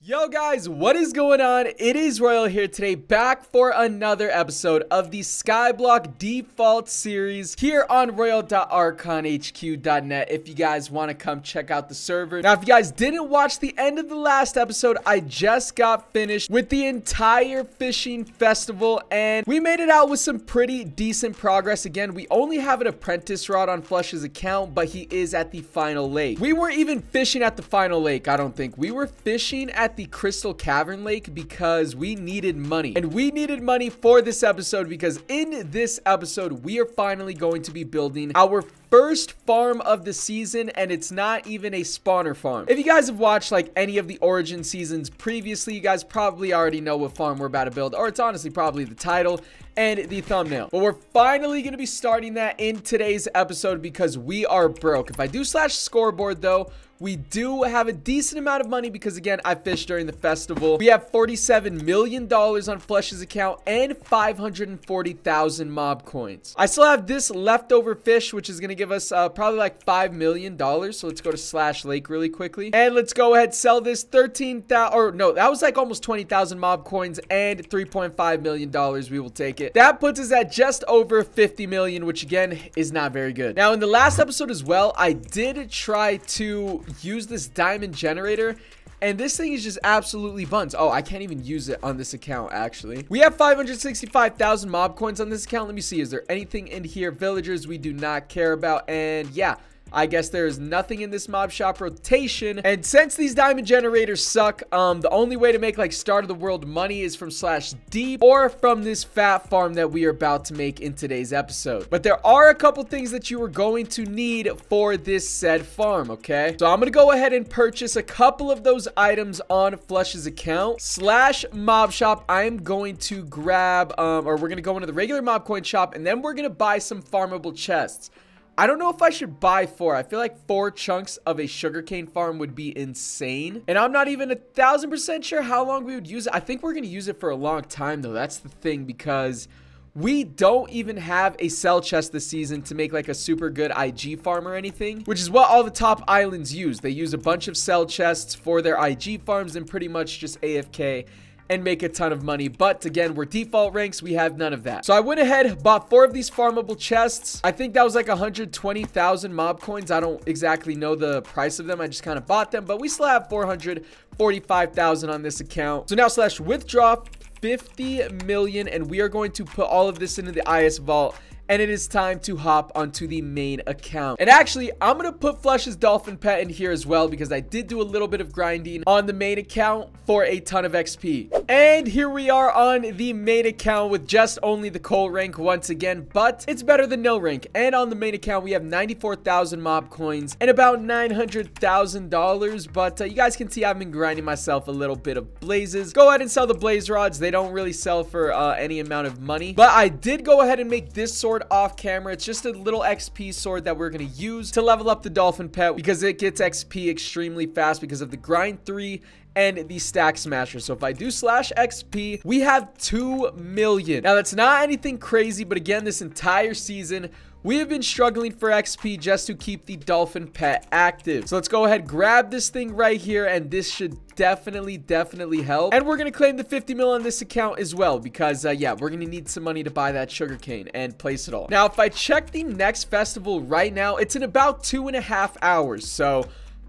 Yo guys, what is going on? It is Royal here today, back for another episode of the Skyblock default series here on royal.archonhq.net if you guys want to come check out the server. Now, if you guys didn't watch the end of the last episode, I just got finished with the entire fishing festival and we made it out with some pretty decent progress. Again, we only have an apprentice rod on Flush's account, but he is at the final lake. We weren't even fishing at the final lake, I don't think. We were fishing at the Crystal Cavern Lake because we needed money, and we needed money for this episode because in this episode we are finally going to be building our first farm of the season, and it's not even a spawner farm. If you guys have watched like any of the origin seasons previously, you guys probably already know what farm we're about to build, or it's honestly probably the title and the thumbnail. But we're finally going to be starting that in today's episode because we are broke. If I do slash scoreboard though, we do have a decent amount of money because, again, I fished during the festival. We have $47 million on Flush's account and 540,000 mob coins. I still have this leftover fish, which is going to give us probably like $5 million. So let's go to slash lake really quickly. And let's go ahead and sell this 13,000, or no, that was like almost 20,000 mob coins and $3.5 million. We will take it. That puts us at just over 50 million, which again is not very good. Now, in the last episode as well, I did try to use this diamond generator, and this thing is just absolutely buns. Oh, I can't even use it on this account, actually. We have 565,000 mob coins on this account. Let me see, is there anything in here? Villagers we do not care about, and yeah, I guess there is nothing in this mob shop rotation. And since these diamond generators suck, the only way to make like start of the world money is from slash deep or from this fat farm that we are about to make in today's episode. But there are a couple things that you are going to need for this said farm, okay? So I'm gonna go ahead and purchase a couple of those items on Flush's account. Slash mob shop, I'm going to grab, or we're gonna go into the regular mob coin shop, and then we're gonna buy some farmable chests. I don't know if I should buy 4. I feel like 4 chunks of a sugarcane farm would be insane. And I'm not even 1,000% sure how long we would use it. I think we're going to use it for a long time, though. That's the thing, because we don't even have a sell chest this season to make like a super good IG farm or anything, which is what all the top islands use. They use a bunch of sell chests for their IG farms and pretty much just AFK and make a ton of money. But again, we're default ranks, we have none of that. So I went ahead, bought 4 of these farmable chests. I think that was like 120,000 mob coins. I don't exactly know the price of them, I just kind of bought them, but we still have 445,000 on this account. So now slash withdraw 50 million, and we are going to put all of this into the IS vault, and it is time to hop onto the main account. And actually, I'm gonna put Flush's dolphin pet in here as well because I did do a little bit of grinding on the main account for a ton of XP. And here we are on the main account with just only the coal rank once again, but it's better than no rank. And on the main account, we have 94,000 mob coins and about $900,000. But you guys can see I've been grinding myself a little bit of blazes. Go ahead and sell the blaze rods. They don't really sell for any amount of money, but I did go ahead and make this sword off camera. It's just a little XP sword that we're going to use to level up the dolphin pet because it gets XP extremely fast because of the grind 3 and the stack smasher. So if I do slash XP, we have 2 million. Now that's not anything crazy, but again, this entire season we have been struggling for XP just to keep the dolphin pet active. So let's go ahead, grab this thing right here, and this should definitely help. And we're gonna claim the 50 mil on this account as well because yeah, we're gonna need some money to buy that sugarcane and place it all. Now if I check the next festival right now, it's in about 2.5 hours. So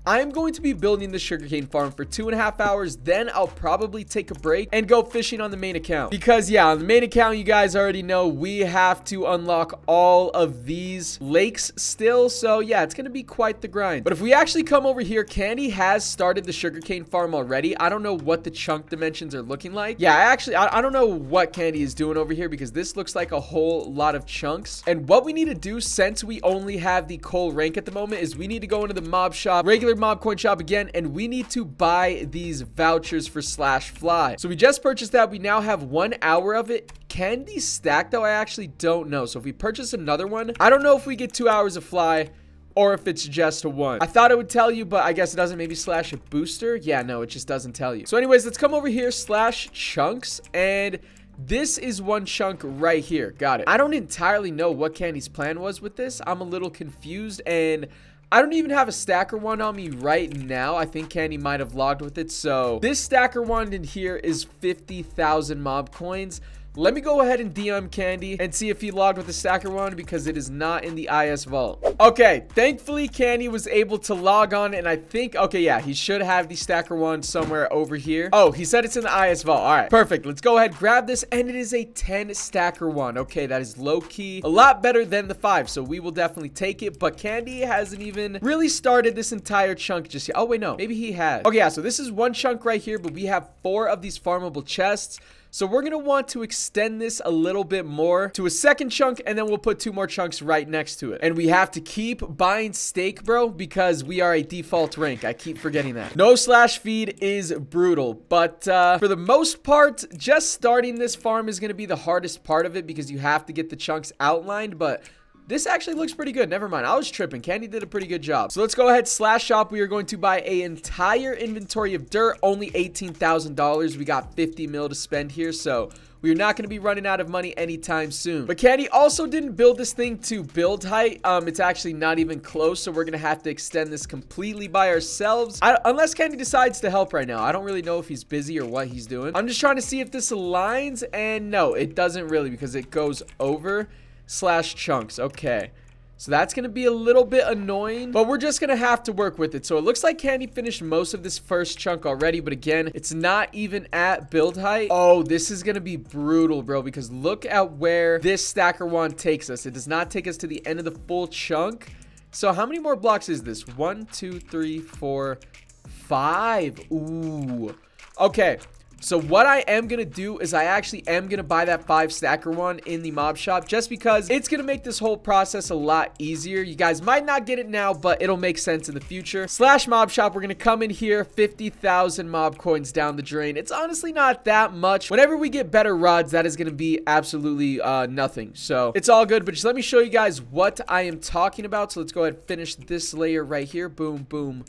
I'm going to be building the sugarcane farm for 2.5 hours. Then I'll probably take a break and go fishing on the main account. Because yeah, on the main account, you guys already know we have to unlock all of these lakes still. So yeah, it's going to be quite the grind. But if we actually come over here, Candy has started the sugarcane farm already. I don't know what the chunk dimensions are looking like. Yeah, I don't know what Candy is doing over here because this looks like a whole lot of chunks. And what we need to do, since we only have the coal rank at the moment, is we need to go into the mob shop, regular mob coin shop again, and we need to buy these vouchers for slash fly. So we just purchased that. We now have 1 hour of it. Can these stack though? I actually don't know. So if we purchase another one, I don't know if we get 2 hours of fly or if it's just a 1. I thought it would tell you, but I guess it doesn't. Maybe slash a booster. Yeah, no, it just doesn't tell you. So anyways, let's come over here, slash chunks, and this is 1 chunk right here. Got it. I don't entirely know what Candy's plan was with this. I'm a little confused, and I don't even have a stacker wand on me right now. I think Candy might have logged with it. So this stacker wand in here is 50,000 mob coins. Let me go ahead and DM Candy and see if he logged with the stacker wand, because it is not in the IS vault. Okay, thankfully Candy was able to log on, and I think, okay, yeah, he should have the stacker wand somewhere over here. Oh, he said it's in the IS vault. All right, perfect. Let's go ahead, grab this, and it is a 10 stacker wand. Okay, that is low-key a lot better than the 5, so we will definitely take it. But Candy hasn't even really started this entire chunk just yet. Oh, wait, no, maybe he has. Okay, yeah, so this is one chunk right here, but we have 4 of these farmable chests. So we're going to want to extend this a little bit more to a second chunk, and then we'll put 2 more chunks right next to it. And we have to keep buying steak, bro, because we are a default rank. I keep forgetting that. No slash feed is brutal, but for the most part, just starting this farm is going to be the hardest part of it, because you have to get the chunks outlined. But this actually looks pretty good. Never mind. I was tripping. Candy did a pretty good job. So let's go ahead, slash shop. We are going to buy an entire inventory of dirt. Only $18,000. We got 50 mil to spend here. So we're not going to be running out of money anytime soon. But Candy also didn't build this thing to build height. It's actually not even close. So we're going to have to extend this completely by ourselves. Unless Candy decides to help right now. I don't really know if he's busy or what he's doing. I'm just trying to see if this aligns. And no, it doesn't really, because it goes over slash chunks. Okay, so that's gonna be a little bit annoying, but we're just gonna have to work with it. So it looks like Candy finished most of this first chunk already, but again, it's not even at build height. Oh, this is gonna be brutal, bro, because look at where this stacker wand takes us. It does not take us to the end of the full chunk. So how many more blocks is this? 1, 2, 3, 4, 5. Ooh, okay. So what I am going to do is I actually am going to buy that 5 stacker wand in the mob shop, just because it's going to make this whole process a lot easier. You guys might not get it now, but it'll make sense in the future. Slash mob shop, we're going to come in here, 50,000 mob coins down the drain. It's honestly not that much. Whenever we get better rods, that is going to be absolutely nothing. So it's all good, but just let me show you guys what I am talking about. So let's go ahead and finish this layer right here. Boom, boom,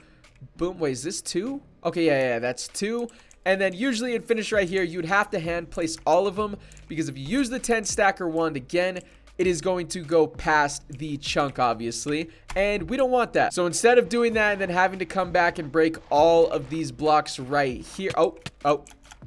boom. Wait, is this 2? Okay, yeah, that's 2. And then usually in finish right here, you'd have to hand place all of them, because if you use the 10 stacker wand again, it is going to go past the chunk, obviously, and we don't want that. So instead of doing that and then having to come back and break all of these blocks right here.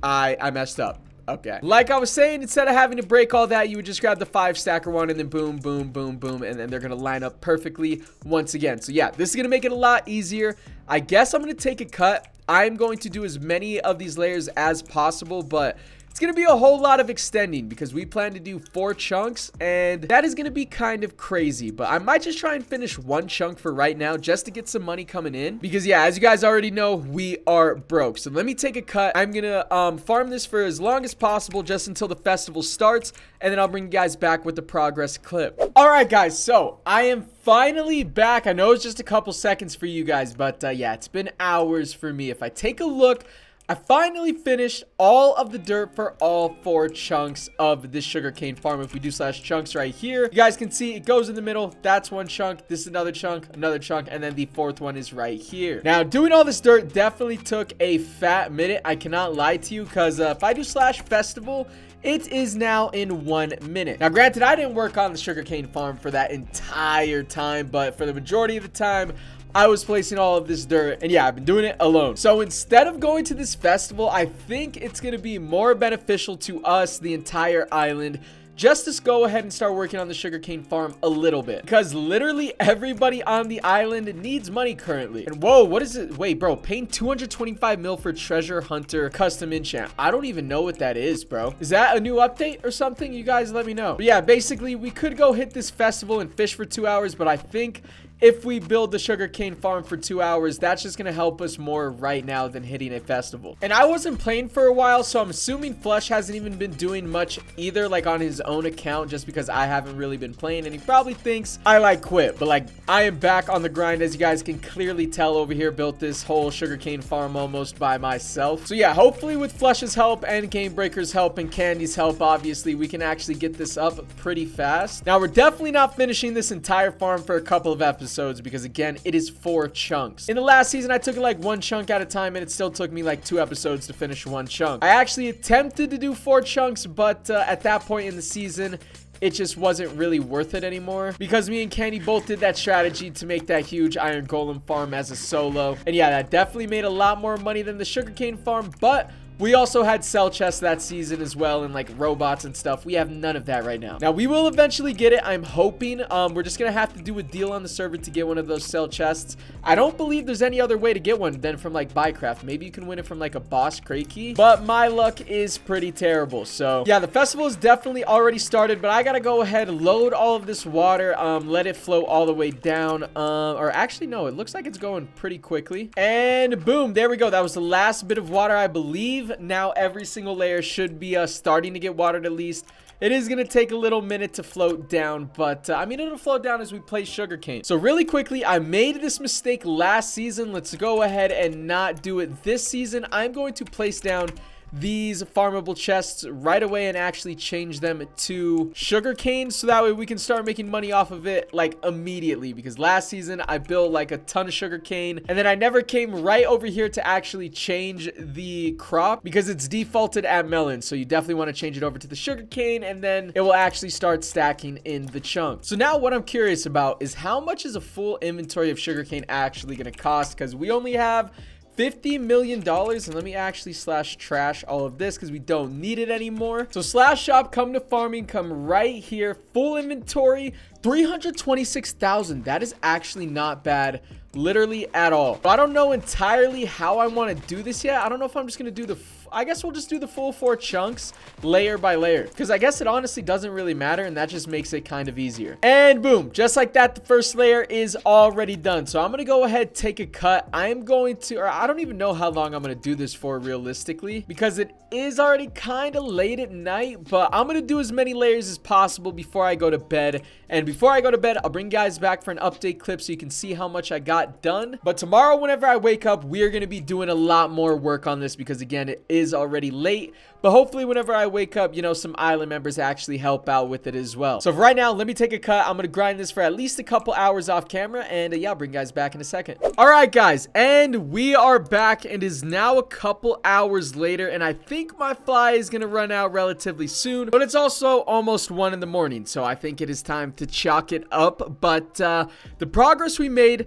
I messed up. Okay, like I was saying, instead of having to break all that, you would just grab the 5 stacker one, and then boom, boom, boom, boom, and then they're gonna line up perfectly once again. So yeah, this is gonna make it a lot easier. I guess I'm gonna take a cut. I'm going to do as many of these layers as possible, but it's going to be a whole lot of extending, because we plan to do 4 chunks, and that is going to be kind of crazy. But I might just try and finish 1 chunk for right now, just to get some money coming in, because yeah, as you guys already know, we are broke. So let me take a cut. I'm going to farm this for as long as possible, just until the festival starts, and then I'll bring you guys back with the progress clip. All right, guys, so I am finally back. I know it's just a couple seconds for you guys, but yeah, it's been hours for me. If I take a look, I finally finished all of the dirt for all 4 chunks of this sugarcane farm. If we do slash chunks right here, you guys can see it goes in the middle. That's 1 chunk. This is another chunk, and then the 4th one is right here. Now, doing all this dirt definitely took a fat minute. I cannot lie to you, because if I do slash festival, it is now in 1 minute. Now, granted, I didn't work on the sugarcane farm for that entire time, but for the majority of the time, I was placing all of this dirt, and yeah, I've been doing it alone. So instead of going to this festival, I think it's going to be more beneficial to us, the entire island, just to go ahead and start working on the sugarcane farm a little bit, because literally everybody on the island needs money currently. And whoa, what is it? Wait, bro, paying 225 mil for treasure hunter custom enchant. I don't even know what that is, bro. Is that a new update or something? You guys let me know. But yeah, basically we could go hit this festival and fish for 2 hours, but I think if we build the sugarcane farm for 2 hours, that's just going to help us more right now than hitting a festival. And I wasn't playing for a while, so I'm assuming Flush hasn't even been doing much either, like on his own account, just because I haven't really been playing, and he probably thinks I like quit. But like, I am back on the grind, as you guys can clearly tell over here. Built this whole sugarcane farm almost by myself. So yeah, hopefully with Flush's help and Game Breaker's help and Candy's help, obviously, we can actually get this up pretty fast. Now, we're definitely not finishing this entire farm for a couple of episodes, because again, it is 4 chunks. In the last season, I took it like 1 chunk at a time, and it still took me like 2 episodes to finish 1 chunk. I actually attempted to do 4 chunks, but at that point in the season, it just wasn't really worth it anymore because me and Kenny both did that strategy to make that huge iron golem farm as a solo. And yeah, that definitely made a lot more money than the sugarcane farm, but we also had cell chests that season as well, and like robots and stuff. We have none of that right now. Now we will eventually get it, I'm hoping. We're just gonna have to do a deal on the server to get one of those cell chests. I don't believe there's any other way to get one than from like Minecraft. Maybe you can win it from like a boss crate key, but my luck is pretty terrible. So yeah, the festival is definitely already started, but I gotta go ahead, load all of this water, let it flow all the way down. Or actually no, it looks like it's going pretty quickly. And boom, there we go. That was the last bit of water, I believe. Now every single layer should be starting to get watered at least. It is going to take a little minute to float down, but I mean, it'll float down as we play sugarcane. So really quickly, I made this mistake last season. Let's go ahead and not do it this season. I'm going to place down these farmable chests right away and actually change them to sugarcane, so that way we can start making money off of it like immediately, because last season I built like a ton of sugarcane and then I never came right over here to actually change the crop because it's defaulted at melon. So you definitely want to change it over to the sugarcane and then it will actually start stacking in the chunk. So now what I'm curious about is how much is a full inventory of sugarcane actually going to cost, because we only have $50 million. And let me actually slash trash all of this because we don't need it anymore. So slash shop, come to farming, come right here, full inventory, 326,000. That is actually not bad, literally at all. But I don't know entirely how I want to do this yet. I don't know if I'm just going to do I guess we'll just do the full 4 chunks layer by layer, because I guess it honestly doesn't really matter, and that just makes it kind of easier. And boom, just like that, the first layer is already done. So I'm going to go ahead, take a cut. I'm going to, or I don't even know how long I'm going to do this for realistically, because it is already kind of late at night, but I'm going to do as many layers as possible before I go to bed. And before I go to bed, I'll bring you guys back for an update clip so you can see how much I got done. But tomorrow, whenever I wake up, we are going to be doing a lot more work on this, because again, it is already late. But hopefully whenever I wake up, you know, some island members actually help out with it as well. So for right now, let me take a cut. I'm gonna grind this for at least a couple hours off camera, and yeah, I'll bring you guys back in a second. All right, guys, and we are back, and it is now a couple hours later, and I think my fly is gonna run out relatively soon, but it's also almost 1 in the morning, so I think it is time to chalk it up. But the progress we made,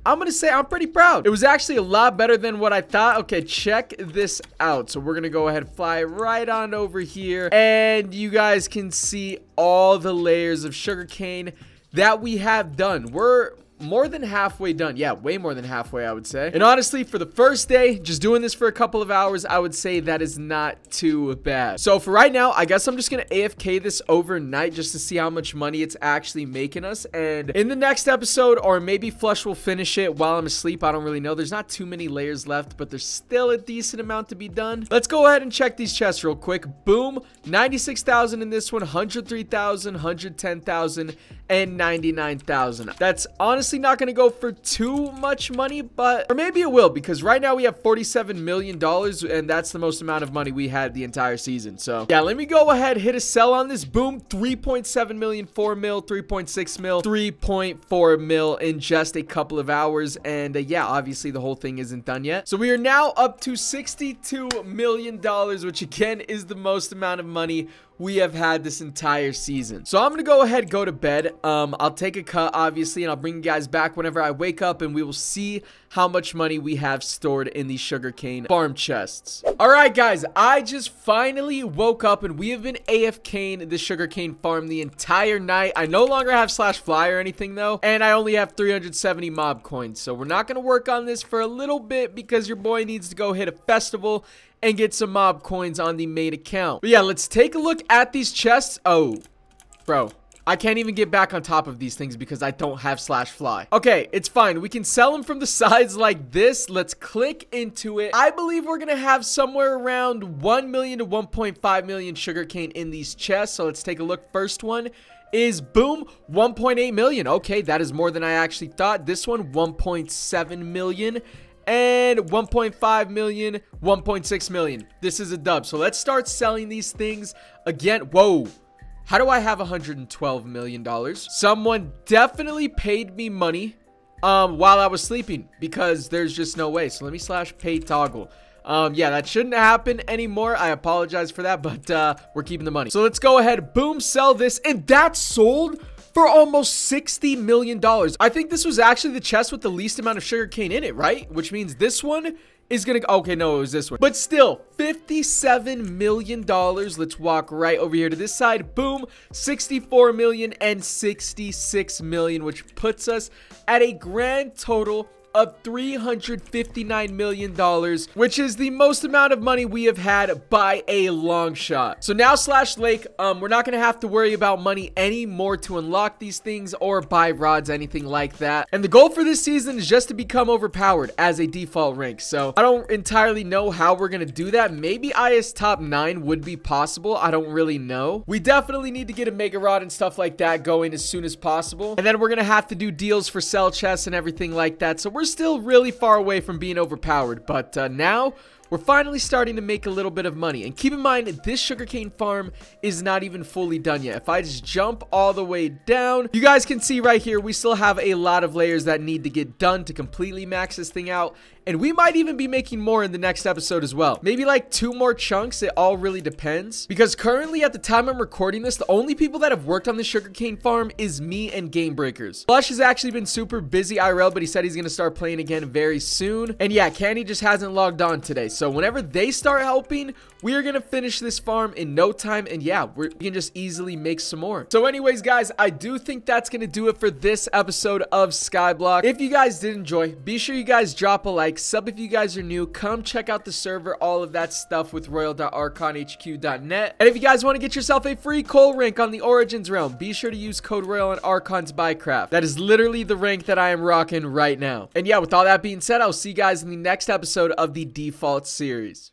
I'm gonna say I'm pretty proud. It was actually a lot better than what I thought. Okay, check this out. So we're gonna go ahead and fly right on over here, and you guys can see all the layers of sugarcane that we have done. We're more than halfway done. Yeah, way more than halfway, I would say. And honestly, for the first day, just doing this for a couple of hours, I would say that is not too bad. So for right now, I guess I'm just gonna AFK this overnight just to see how much money it's actually making us. And in the next episode, or maybe Flush will finish it while I'm asleep, I don't really know. There's not too many layers left, but there's still a decent amount to be done. Let's go ahead and check these chests real quick. Boom, 96,000 in this one, 103,000, 110,000, and 99,000. That's honestly not going to go for too much money, but or maybe it will, because right now we have $47 million, and that's the most amount of money we had the entire season. So yeah, let me go ahead, hit a sell on this. Boom, 3.7 million, 4 mil, 3.6 mil, 3.4 mil in just a couple of hours. And yeah, obviously the whole thing isn't done yet. So we are now up to $62 million, which again is the most amount of money we have had this entire season. So I'm gonna go ahead, go to bed. I'll take a cut, obviously, and I'll bring you guys back whenever I wake up, and we will see how much money we have stored in these sugarcane farm chests. All right, guys, I just finally woke up, and we have been AFKing the sugarcane farm the entire night. I no longer have slash fly or anything though, and I only have 370 mob coins. So we're not gonna work on this for a little bit because your boy needs to go hit a festival and get some mob coins on the main account. But yeah, let's take a look at these chests. Oh, bro, I can't even get back on top of these things because I don't have slash fly. Okay, it's fine. We can sell them from the sides like this. Let's click into it. I believe we're gonna have somewhere around 1 million to 1.5 million sugarcane in these chests. So let's take a look. First one is boom, 1.8 million. Okay, that is more than I actually thought. This one, 1.7 million. And 1.5 million, 1.6 million. This is a dub. So let's start selling these things again. Whoa. How do I have $112 million? Someone definitely paid me money while I was sleeping, because there's just no way. So let me slash pay toggle. Yeah, that shouldn't happen anymore. I apologize for that, but we're keeping the money. So let's go ahead, boom, sell this, and that sold for almost $60 million. I think this was actually the chest with the least amount of sugarcane in it, right? Which means this one is gonna, okay, no, it was this one. But still, $57 million. Let's walk right over here to this side. Boom, 64 million and 66 million, which puts us at a grand total of $359 million, which is the most amount of money we have had by a long shot. So now Slash Lake, we're not gonna have to worry about money anymore to unlock these things or buy rods, anything like that. And the goal for this season is just to become overpowered as a default rank. So I don't entirely know how we're gonna do that. Maybe IS top 9 would be possible. I don't really know. We definitely need to get a mega rod and stuff like that going as soon as possible. And then we're gonna have to do deals for sell chests and everything like that. So we're still really far away from being overpowered, but now we're finally starting to make a little bit of money. And keep in mind, this sugarcane farm is not even fully done yet. If I just jump all the way down, you guys can see right here, we still have a lot of layers that need to get done to completely max this thing out. And we might even be making more in the next episode as well. Maybe like 2 more chunks. It all really depends. Because currently at the time I'm recording this, the only people that have worked on the sugarcane farm is me and Game Breakers. Flush has actually been super busy IRL, but he said he's going to start playing again very soon. And yeah, Candy just hasn't logged on today. So whenever they start helping, we are going to finish this farm in no time. And yeah, we can just easily make some more. So anyways, guys, I do think that's going to do it for this episode of Skyblock. If you guys did enjoy, be sure you guys drop a like. Sub if you guys are new, come check out the server, all of that stuff with royal.archonhq.net. And if you guys want to get yourself a free coal rank on the Origins realm, be sure to use code Royal on Archon's Buycraft. That is literally the rank that I am rocking right now. And yeah, with all that being said, I'll see you guys in the next episode of the Default series.